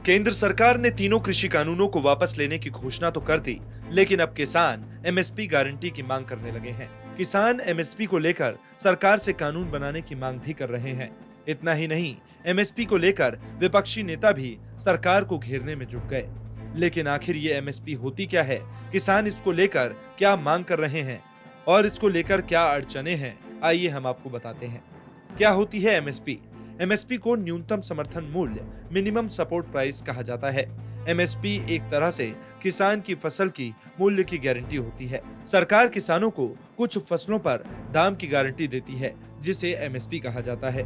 केंद्र सरकार ने तीनों कृषि कानूनों को वापस लेने की घोषणा तो कर दी, लेकिन अब किसान एमएसपी गारंटी की मांग करने लगे हैं। किसान एमएसपी को लेकर सरकार से कानून बनाने की मांग भी कर रहे हैं। इतना ही नहीं, एमएसपी को लेकर विपक्षी नेता भी सरकार को घेरने में जुट गए। लेकिन आखिर ये एमएसपी होती क्या है, किसान इसको लेकर क्या मांग कर रहे हैं और इसको लेकर क्या अड़चने हैं, आइए हम आपको बताते हैं। क्या होती है एमएसपी? एमएसपी को न्यूनतम समर्थन मूल्य, मिनिमम सपोर्ट प्राइस कहा जाता है। एमएसपी एक तरह से किसान की फसल की मूल्य की गारंटी होती है। सरकार किसानों को कुछ फसलों पर दाम की गारंटी देती है, जिसे एमएसपी कहा जाता है।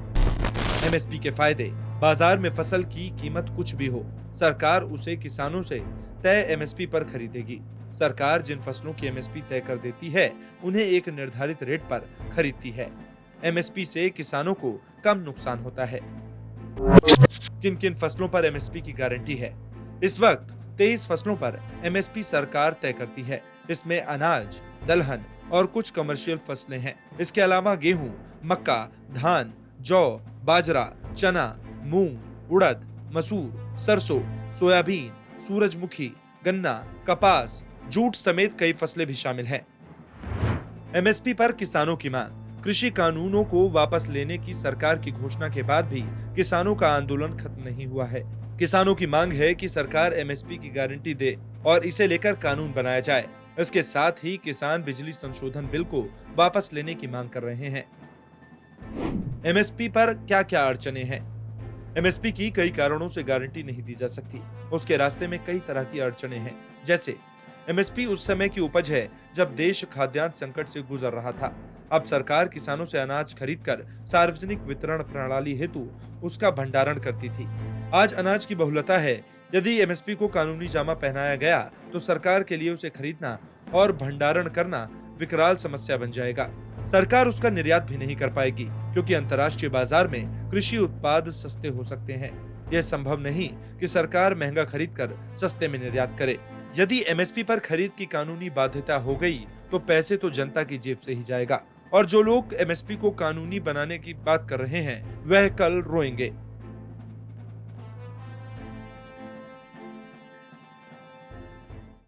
एमएसपी के फायदे: बाजार में फसल की कीमत कुछ भी हो, सरकार उसे किसानों से तय एमएसपी पर खरीदेगी। सरकार जिन फसलों की एमएसपी तय कर देती है, उन्हें एक निर्धारित रेट पर खरीदती है। एमएसपी से किसानों को कम नुकसान होता है। किन किन फसलों पर एमएसपी की गारंटी है? इस वक्त 23 फसलों पर एमएसपी सरकार तय करती है। इसमें अनाज, दलहन और कुछ कमर्शियल फसलें हैं। इसके अलावा गेहूं, मक्का, धान, जौ, बाजरा, चना, मूंग, उड़द, मसूर, सरसों, सोयाबीन, सूरजमुखी, गन्ना, कपास, जूट समेत कई फसलें भी शामिल हैं। एमएसपी पर किसानों की मांग: कृषि कानूनों को वापस लेने की सरकार की घोषणा के बाद भी किसानों का आंदोलन खत्म नहीं हुआ है। किसानों की मांग है कि सरकार एमएसपी की गारंटी दे और इसे लेकर कानून बनाया जाए। इसके साथ ही किसान बिजली संशोधन बिल को वापस लेने की मांग कर रहे हैं। एमएसपी पर क्या क्या अड़चने हैं? एमएसपी की कई कारणों से गारंटी नहीं दी जा सकती। उसके रास्ते में कई तरह की अड़चने हैं, जैसे एमएसपी उस समय की उपज है जब देश खाद्यान्न संकट से गुजर रहा था। अब सरकार किसानों से अनाज खरीदकर सार्वजनिक वितरण प्रणाली हेतु उसका भंडारण करती थी। आज अनाज की बहुलता है। यदि एमएसपी को कानूनी जामा पहनाया गया तो सरकार के लिए उसे खरीदना और भंडारण करना विकराल समस्या बन जाएगा। सरकार उसका निर्यात भी नहीं कर पाएगी, क्योंकि अंतर्राष्ट्रीय बाजार में कृषि उत्पाद सस्ते हो सकते हैं। यह संभव नहीं कि सरकार महंगा खरीदकर सस्ते में निर्यात करे। यदि एमएसपी पर खरीद की कानूनी बाध्यता हो गई तो पैसे तो जनता की जेब से ही जाएगा, और जो लोग एमएसपी को कानूनी बनाने की बात कर रहे हैं वह कल रोएंगे।